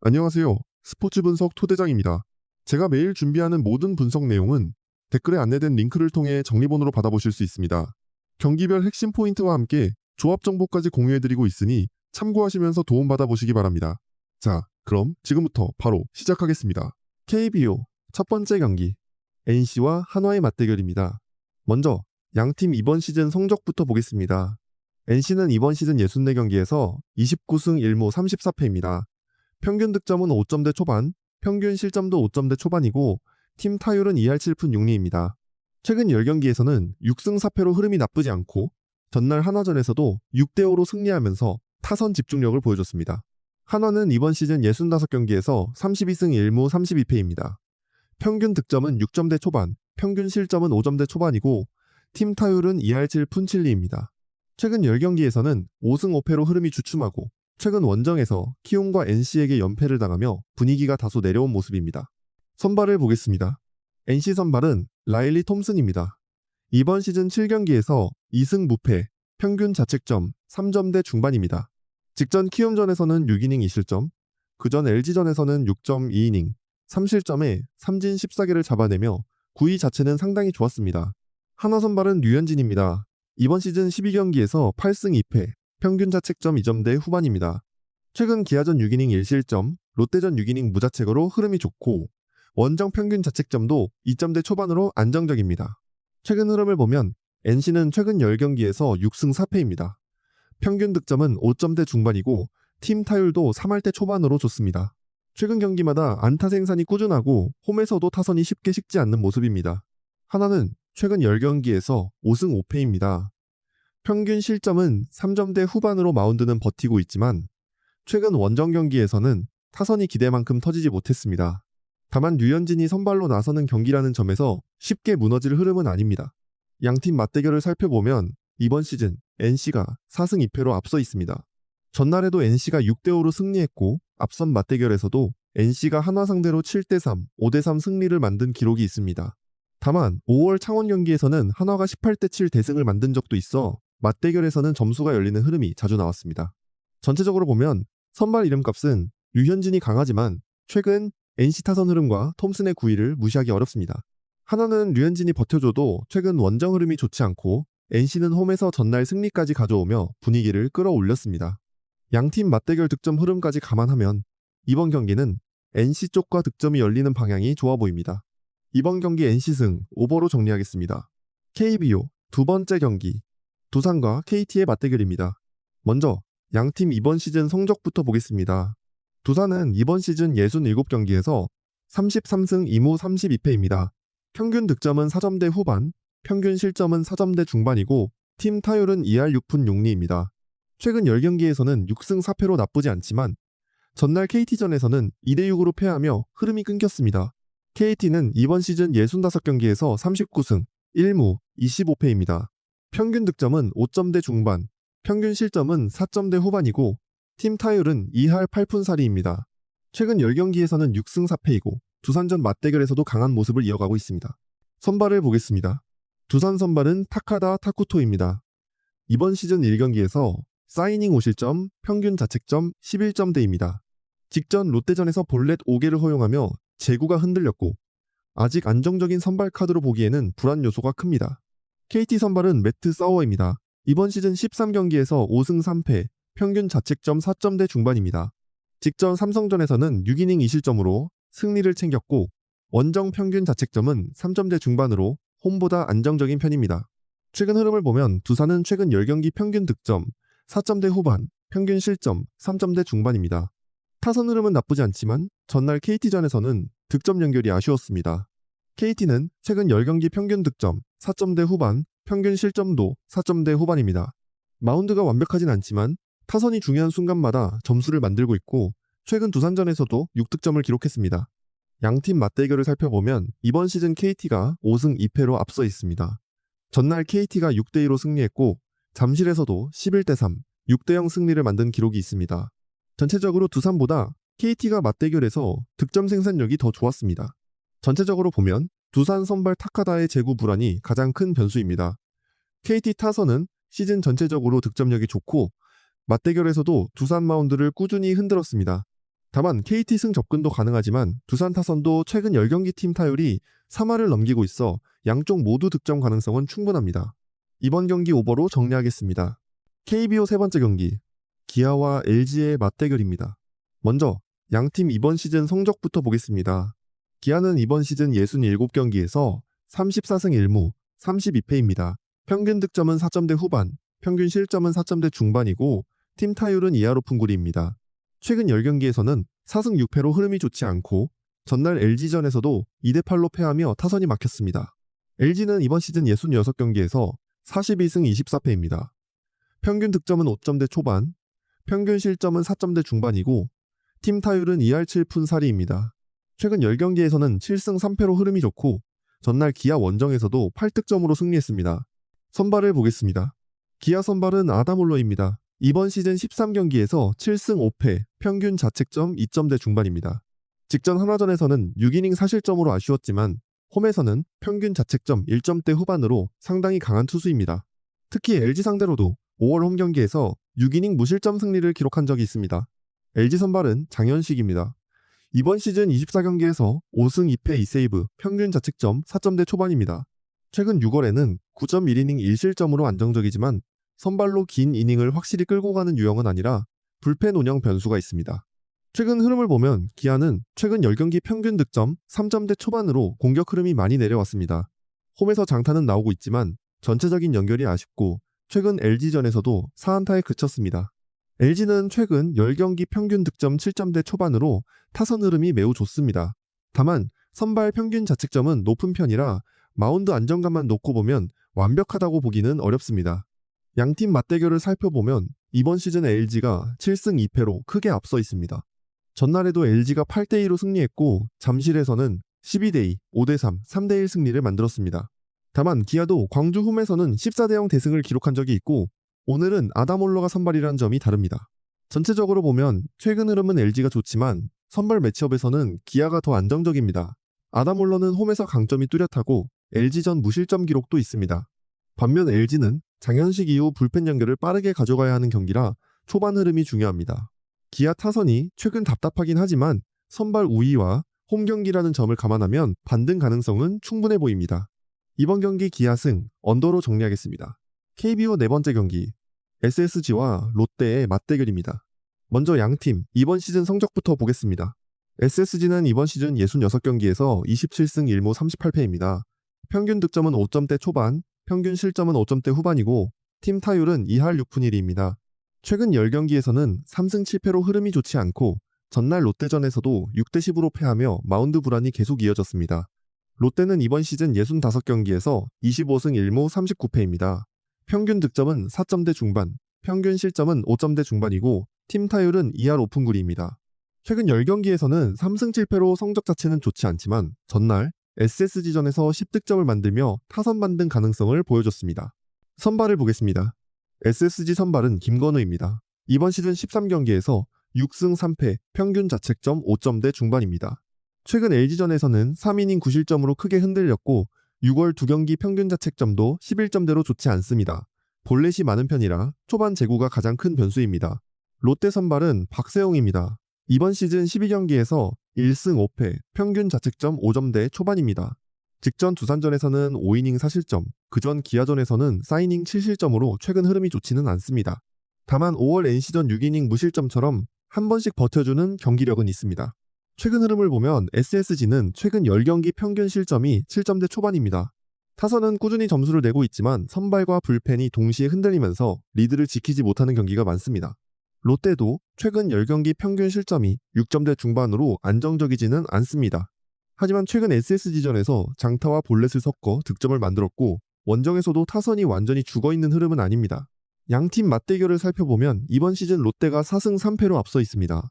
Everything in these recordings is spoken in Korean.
안녕하세요. 스포츠 분석 토대장입니다. 제가 매일 준비하는 모든 분석 내용은 댓글에 안내된 링크를 통해 정리본으로 받아보실 수 있습니다. 경기별 핵심 포인트와 함께 조합 정보까지 공유해드리고 있으니 참고하시면서 도움받아보시기 바랍니다. 자, 그럼 지금부터 바로 시작하겠습니다. KBO 첫 번째 경기 NC와 한화의 맞대결입니다. 먼저 양팀 이번 시즌 성적부터 보겠습니다. NC는 이번 시즌 64경기에서 29승 1무 34패입니다. 평균 득점은 5점대 초반, 평균 실점도 5점대 초반이고 팀 타율은 2할 7푼 6리입니다. 최근 10경기에서는 6승 4패로 흐름이 나쁘지 않고 전날 한화전에서도 6대5로 승리하면서 타선 집중력을 보여줬습니다. 한화는 이번 시즌 65경기에서 32승 1무 32패입니다. 평균 득점은 6점대 초반, 평균 실점은 5점대 초반이고 팀 타율은 2할 7푼 7리입니다. 최근 10경기에서는 5승 5패로 흐름이 주춤하고 최근 원정에서 키움과 NC에게 연패를 당하며 분위기가 다소 내려온 모습입니다. 선발을 보겠습니다. NC 선발은 라일리 톰슨입니다. 이번 시즌 7경기에서 2승 무패, 평균 자책점 3점대 중반입니다. 직전 키움전에서는 6이닝 2실점, 그전 LG전에서는 6.2이닝, 3실점에 삼진 14개를 잡아내며 구위 자체는 상당히 좋았습니다. 한화 선발은 류현진입니다. 이번 시즌 12경기에서 8승 2패, 평균 자책점 2점대 후반입니다. 최근 기아전 6이닝 1실점, 롯데전 6이닝 무자책으로 흐름이 좋고 원정 평균 자책점도 2점대 초반으로 안정적입니다. 최근 흐름을 보면 NC는 최근 10경기에서 6승 4패입니다. 평균 득점은 5점대 중반이고 팀 타율도 3할대 초반으로 좋습니다. 최근 경기마다 안타 생산이 꾸준하고 홈에서도 타선이 쉽게 식지 않는 모습입니다. 하나는 최근 10경기에서 5승 5패입니다. 평균 실점은 3점대 후반으로 마운드는 버티고 있지만 최근 원정 경기에서는 타선이 기대만큼 터지지 못했습니다. 다만 류현진이 선발로 나서는 경기라는 점에서 쉽게 무너질 흐름은 아닙니다. 양팀 맞대결을 살펴보면 이번 시즌 NC가 4승 2패로 앞서 있습니다. 전날에도 NC가 6대5로 승리했고 앞선 맞대결에서도 NC가 한화 상대로 7대3, 5대3 승리를 만든 기록이 있습니다. 다만 5월 창원 경기에서는 한화가 18대7 대승을 만든 적도 있어 맞대결에서는 점수가 열리는 흐름이 자주 나왔습니다. 전체적으로 보면 선발 이름값은 류현진이 강하지만 최근 NC 타선 흐름과 톰슨의 구위를 무시하기 어렵습니다. 하나는 류현진이 버텨줘도 최근 원정 흐름이 좋지 않고 NC는 홈에서 전날 승리까지 가져오며 분위기를 끌어올렸습니다. 양팀 맞대결 득점 흐름까지 감안하면 이번 경기는 NC 쪽과 득점이 열리는 방향이 좋아 보입니다. 이번 경기 NC승 오버로 정리하겠습니다. KBO 두 번째 경기 두산과 KT의 맞대결입니다. 먼저 양팀 이번 시즌 성적부터 보겠습니다. 두산은 이번 시즌 67경기에서 33승 2무 32패입니다. 평균 득점은 4점대 후반, 평균 실점은 4점대 중반이고 팀 타율은 2할 6푼 6리입니다. 최근 10경기에서는 6승 4패로 나쁘지 않지만 전날 KT전에서는 2대6으로 패하며 흐름이 끊겼습니다. KT는 이번 시즌 65경기에서 39승, 1무 25패입니다. 평균 득점은 5점대 중반, 평균 실점은 4점대 후반이고 팀 타율은 2할 8푼 4리입니다. 최근 10경기에서는 6승 4패이고 두산전 맞대결에서도 강한 모습을 이어가고 있습니다. 선발을 보겠습니다. 두산 선발은 타카다 타쿠토입니다. 이번 시즌 1경기에서 4이닝 5실점, 평균 자책점 11점대입니다. 직전 롯데전에서 볼넷 5개를 허용하며 제구가 흔들렸고 아직 안정적인 선발 카드로 보기에는 불안 요소가 큽니다. KT 선발은 매트 사워입니다. 이번 시즌 13경기에서 5승 3패, 평균 자책점 4점대 중반입니다. 직전 삼성전에서는 6이닝 2실점으로 승리를 챙겼고 원정 평균 자책점은 3점대 중반으로 홈보다 안정적인 편입니다. 최근 흐름을 보면 두산은 최근 10경기 평균 득점 4점대 후반, 평균 실점 3점대 중반입니다. 타선 흐름은 나쁘지 않지만 전날 KT전에서는 득점 연결이 아쉬웠습니다. KT는 최근 10경기 평균 득점 4점대 후반, 평균 실점도 4점대 후반입니다. 마운드가 완벽하진 않지만 타선이 중요한 순간마다 점수를 만들고 있고 최근 두산전에서도 6득점을 기록했습니다. 양팀 맞대결을 살펴보면 이번 시즌 KT가 5승 2패로 앞서 있습니다. 전날 KT가 6대2로 승리했고 잠실에서도 11대3, 6대0 승리를 만든 기록이 있습니다. 전체적으로 두산보다 KT가 맞대결에서 득점 생산력이 더 좋았습니다. 전체적으로 보면 두산 선발 타카다의 제구 불안이 가장 큰 변수입니다. KT 타선은 시즌 전체적으로 득점력이 좋고 맞대결에서도 두산 마운드를 꾸준히 흔들었습니다. 다만 KT 승 접근도 가능하지만 두산 타선도 최근 10경기 팀 타율이 3할을 넘기고 있어 양쪽 모두 득점 가능성은 충분합니다. 이번 경기 오버로 정리하겠습니다. KBO 세 번째 경기, 기아와 LG의 맞대결입니다. 먼저 양팀 이번 시즌 성적부터 보겠습니다. 기아는 이번 시즌 67경기에서 34승 1무 32패입니다. 평균 득점은 4점대 후반, 평균 실점은 4점대 중반이고 팀 타율은 2할 5푼 9리입니다. 최근 10경기에서는 4승 6패로 흐름이 좋지 않고 전날 LG전에서도 2대8로 패하며 타선이 막혔습니다. LG는 이번 시즌 66경기에서 42승 24패입니다. 평균 득점은 5점대 초반, 평균 실점은 4점대 중반이고 팀 타율은 2할 7푼 4리입니다. 최근 10경기에서는 7승 3패로 흐름이 좋고 전날 기아 원정에서도 8득점으로 승리했습니다. 선발을 보겠습니다. 기아 선발은 아다몰러입니다. 이번 시즌 13경기에서 7승 5패, 평균 자책점 2점대 중반입니다. 직전 하나전에서는 6이닝 사실점으로 아쉬웠지만 홈에서는 평균 자책점 1점대 후반으로 상당히 강한 투수입니다. 특히 LG 상대로도 5월 홈 경기에서 6이닝 무실점 승리를 기록한 적이 있습니다. LG 선발은 장현식입니다. 이번 시즌 24경기에서 5승 2패 2세이브, 평균 자책점 4점대 초반입니다. 최근 6월에는 9.1이닝 1실점으로 안정적이지만 선발로 긴 이닝을 확실히 끌고 가는 유형은 아니라 불펜 운영 변수가 있습니다. 최근 흐름을 보면 기아는 최근 10경기 평균 득점 3점대 초반으로 공격 흐름이 많이 내려왔습니다. 홈에서 장타는 나오고 있지만 전체적인 연결이 아쉽고 최근 LG전에서도 4안타에 그쳤습니다. LG는 최근 10경기 평균 득점 7점대 초반으로 타선 흐름이 매우 좋습니다. 다만 선발 평균 자책점은 높은 편이라 마운드 안정감만 놓고 보면 완벽하다고 보기는 어렵습니다. 양팀 맞대결을 살펴보면 이번 시즌 LG가 7승 2패로 크게 앞서 있습니다. 전날에도 LG가 8대2로 승리했고 잠실에서는 12대2, 5대3, 3대1 승리를 만들었습니다. 다만 기아도 광주 홈에서는 14대0 대승을 기록한 적이 있고 오늘은 아다몰러가 선발이라는 점이 다릅니다. 전체적으로 보면 최근 흐름은 LG가 좋지만 선발 매치업에서는 기아가 더 안정적입니다. 아다몰러는 홈에서 강점이 뚜렷하고 LG전 무실점 기록도 있습니다. 반면 LG는 장현식 이후 불펜 연결을 빠르게 가져가야 하는 경기라 초반 흐름이 중요합니다. 기아 타선이 최근 답답하긴 하지만 선발 우위와 홈 경기라는 점을 감안하면 반등 가능성은 충분해 보입니다. 이번 경기 기아 승, 언더로 정리하겠습니다. KBO 네 번째 경기, SSG와 롯데의 맞대결입니다. 먼저 양팀 이번 시즌 성적부터 보겠습니다. SSG는 이번 시즌 66경기에서 27승 1무 38패입니다. 평균 득점은 5점대 초반, 평균 실점은 5점대 후반이고 팀 타율은 2할 6푼 1리입니다. 최근 10경기에서는 3승 7패로 흐름이 좋지 않고 전날 롯데전에서도 6대10으로 패하며 마운드 불안이 계속 이어졌습니다. 롯데는 이번 시즌 65경기에서 25승 1무 39패입니다. 평균 득점은 4점대 중반, 평균 실점은 5점대 중반이고 팀 타율은 2할 5푼 9리입니다. 최근 10경기에서는 3승 7패로 성적 자체는 좋지 않지만 전날 SSG전에서 10득점을 만들며 타선 반등 가능성을 보여줬습니다. 선발을 보겠습니다. SSG 선발은 김건우입니다. 이번 시즌 13경기에서 6승 3패, 평균 자책점 5점대 중반입니다. 최근 LG전에서는 3이닝 9실점으로 크게 흔들렸고 6월 2경기 평균 자책점도 11점대로 좋지 않습니다. 볼넷이 많은 편이라 초반 제구가 가장 큰 변수입니다. 롯데 선발은 박세웅입니다. 이번 시즌 12경기에서 1승 5패, 평균 자책점 5점대 초반입니다. 직전 두산전에서는 5이닝 4실점, 그전 기아전에서는 4이닝 7실점으로 최근 흐름이 좋지는 않습니다. 다만 5월 NC전 6이닝 무실점처럼 한 번씩 버텨주는 경기력은 있습니다. 최근 흐름을 보면 SSG는 최근 10경기 평균 실점이 7점대 초반입니다. 타선은 꾸준히 점수를 내고 있지만 선발과 불펜이 동시에 흔들리면서 리드를 지키지 못하는 경기가 많습니다. 롯데도 최근 10경기 평균 실점이 6점대 중반으로 안정적이지는 않습니다. 하지만 최근 SSG전에서 장타와 볼넷을 섞어 득점을 만들었고 원정에서도 타선이 완전히 죽어있는 흐름은 아닙니다. 양팀 맞대결을 살펴보면 이번 시즌 롯데가 4승 3패로 앞서 있습니다.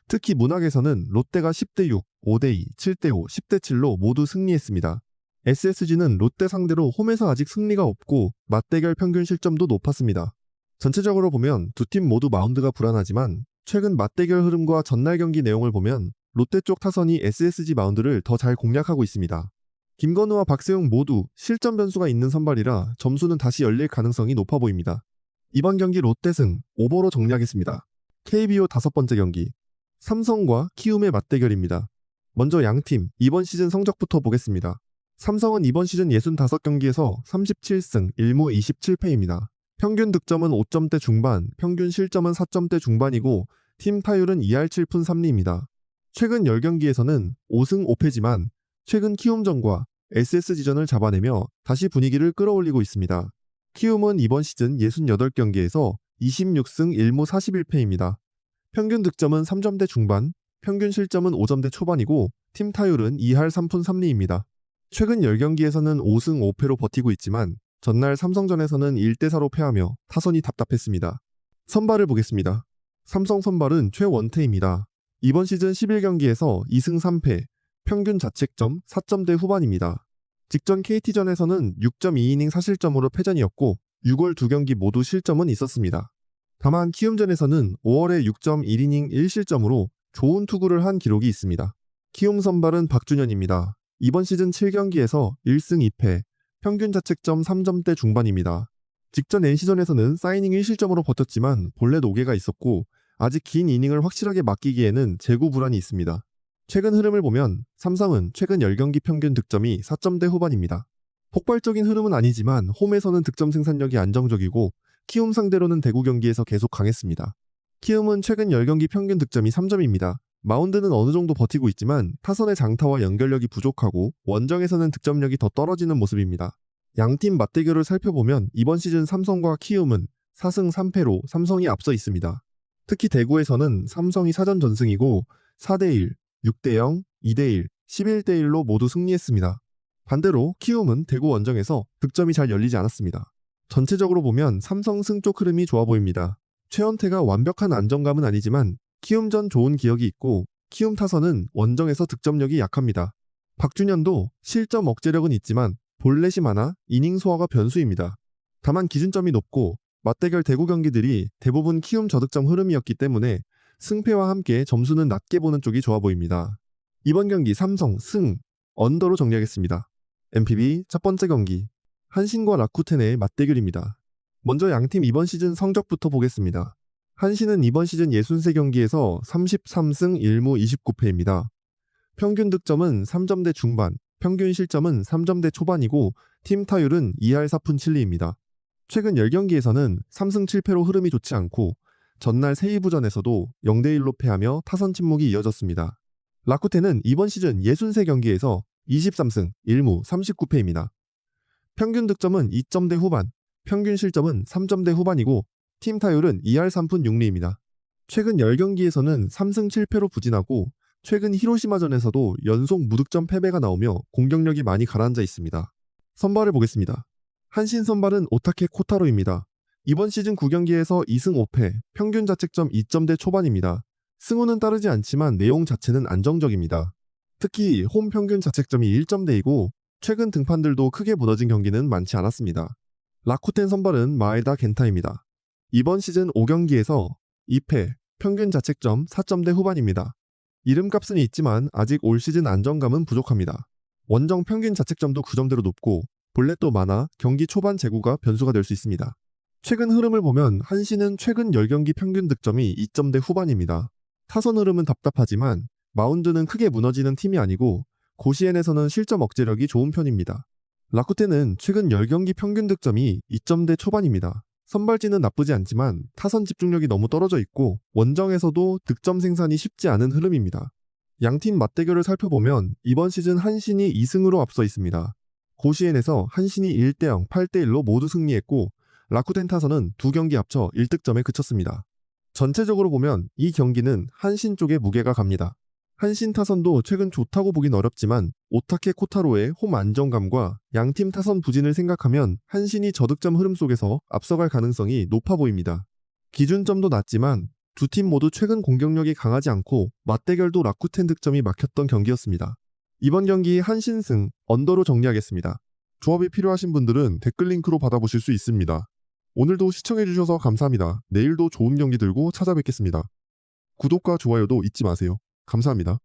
특히 문학에서는 롯데가 10대6, 5대2, 7대5, 10대7로 모두 승리했습니다. SSG는 롯데 상대로 홈에서 아직 승리가 없고 맞대결 평균 실점도 높았습니다. 전체적으로 보면 두 팀 모두 마운드가 불안하지만 최근 맞대결 흐름과 전날 경기 내용을 보면 롯데 쪽 타선이 SSG 마운드를 더 잘 공략하고 있습니다. 김건우와 박세웅 모두 실점 변수가 있는 선발이라 점수는 다시 열릴 가능성이 높아 보입니다. 이번 경기 롯데 승, 오버로 정리하겠습니다. KBO 다섯 번째 경기, 삼성과 키움의 맞대결입니다. 먼저 양팀 이번 시즌 성적부터 보겠습니다. 삼성은 이번 시즌 65경기에서 37승 1무 27패입니다. 평균 득점은 5점대 중반, 평균 실점은 4점대 중반이고 팀 타율은 2할 7푼 3리입니다. 최근 10경기에서는 5승 5패지만 최근 키움전과 SSG전을 잡아내며 다시 분위기를 끌어올리고 있습니다. 키움은 이번 시즌 68경기에서 26승 1무 41패입니다. 평균 득점은 3점대 중반, 평균 실점은 5점대 초반이고 팀 타율은 2할 3푼 3리입니다. 최근 10경기에서는 5승 5패로 버티고 있지만 전날 삼성전에서는 1대4로 패하며 타선이 답답했습니다. 선발을 보겠습니다. 삼성 선발은 최원태입니다. 이번 시즌 11경기에서 2승 3패, 평균 자책점 4점대 후반입니다. 직전 KT전에서는 6.2이닝 사실점으로 패전이었고 6월 2경기 모두 실점은 있었습니다. 다만 키움전에서는 5월에 6.1이닝 1실점으로 좋은 투구를 한 기록이 있습니다. 키움 선발은 박준현입니다. 이번 시즌 7경기에서 1승 2패, 평균 자책점 3점대 중반입니다. 직전 NC전에서는 사이닝 1실점으로 버텼지만 볼넷 5개가 있었고 아직 긴 이닝을 확실하게 맡기기에는 재고 불안이 있습니다. 최근 흐름을 보면 삼성은 최근 10경기 평균 득점이 4점대 후반입니다. 폭발적인 흐름은 아니지만 홈에서는 득점 생산력이 안정적이고 키움 상대로는 대구 경기에서 계속 강했습니다. 키움은 최근 10경기 평균 득점이 3점입니다. 마운드는 어느 정도 버티고 있지만 타선의 장타와 연결력이 부족하고 원정에서는 득점력이 더 떨어지는 모습입니다. 양팀 맞대결을 살펴보면 이번 시즌 삼성과 키움은 4승 3패로 삼성이 앞서 있습니다. 특히 대구에서는 삼성이 사전 전승이고 4대1, 6대0, 2대1, 11대1로 모두 승리했습니다. 반대로 키움은 대구 원정에서 득점이 잘 열리지 않았습니다. 전체적으로 보면 삼성 승 쪽 흐름이 좋아 보입니다. 최원태가 완벽한 안정감은 아니지만 키움전 좋은 기억이 있고 키움 타선은 원정에서 득점력이 약합니다. 박준현도 실점 억제력은 있지만 볼넷이 많아 이닝 소화가 변수입니다. 다만 기준점이 높고 맞대결 대구 경기들이 대부분 키움 저득점 흐름이었기 때문에 승패와 함께 점수는 낮게 보는 쪽이 좋아 보입니다. 이번 경기 삼성 승, 언더로 정리하겠습니다. MPB 첫 번째 경기 한신과 라쿠텐의 맞대결입니다. 먼저 양팀 이번 시즌 성적부터 보겠습니다. 한신은 이번 시즌 63경기에서 33승 1무 29패입니다. 평균 득점은 3점대 중반, 평균 실점은 3점대 초반이고 팀 타율은 2할 4푼 7리입니다. 최근 10경기에서는 3승 7패로 흐름이 좋지 않고 전날 세이브전에서도 0대1로 패하며 타선 침묵이 이어졌습니다. 라쿠텐은 이번 시즌 63경기에서 23승 1무 39패입니다. 평균 득점은 2점대 후반, 평균 실점은 3점대 후반이고 팀 타율은 2할 3푼 6리입니다. 최근 10경기에서는 3승 7패로 부진하고 최근 히로시마전에서도 연속 무득점 패배가 나오며 공격력이 많이 가라앉아 있습니다. 선발을 보겠습니다. 한신 선발은 오타케 코타로입니다. 이번 시즌 9경기에서 2승 5패, 평균 자책점 2점대 초반입니다. 승우는 따르지 않지만 내용 자체는 안정적입니다. 특히 홈 평균 자책점이 1점대이고 최근 등판들도 크게 무너진 경기는 많지 않았습니다. 라쿠텐 선발은 마에다 겐타입니다. 이번 시즌 5경기에서 2패, 평균 자책점 4점대 후반입니다. 이름값은 있지만 아직 올 시즌 안정감은 부족합니다. 원정 평균 자책점도 9점대로 높고 볼넷도 많아 경기 초반 제구가 변수가 될 수 있습니다. 최근 흐름을 보면 한신은 최근 10경기 평균 득점이 2점대 후반입니다. 타선 흐름은 답답하지만 마운드는 크게 무너지는 팀이 아니고 고시엔에서는 실점 억제력이 좋은 편입니다. 라쿠텐은 최근 10경기 평균 득점이 2점대 초반입니다. 선발진은 나쁘지 않지만 타선 집중력이 너무 떨어져 있고 원정에서도 득점 생산이 쉽지 않은 흐름입니다. 양팀 맞대결을 살펴보면 이번 시즌 한신이 2승으로 앞서 있습니다. 고시엔에서 한신이 1대0, 8대1로 모두 승리했고 라쿠텐 타선은 2경기 합쳐 1득점에 그쳤습니다. 전체적으로 보면 이 경기는 한신 쪽에 무게가 갑니다. 한신 타선도 최근 좋다고 보긴 어렵지만 오타케 코타로의 홈 안정감과 양팀 타선 부진을 생각하면 한신이 저득점 흐름 속에서 앞서갈 가능성이 높아 보입니다. 기준점도 낮지만 두 팀 모두 최근 공격력이 강하지 않고 맞대결도 라쿠텐 득점이 막혔던 경기였습니다. 이번 경기 한신승 언더로 정리하겠습니다. 조합이 필요하신 분들은 댓글 링크로 받아보실 수 있습니다. 오늘도 시청해주셔서 감사합니다. 내일도 좋은 경기 들고 찾아뵙겠습니다. 구독과 좋아요도 잊지 마세요. 감사합니다.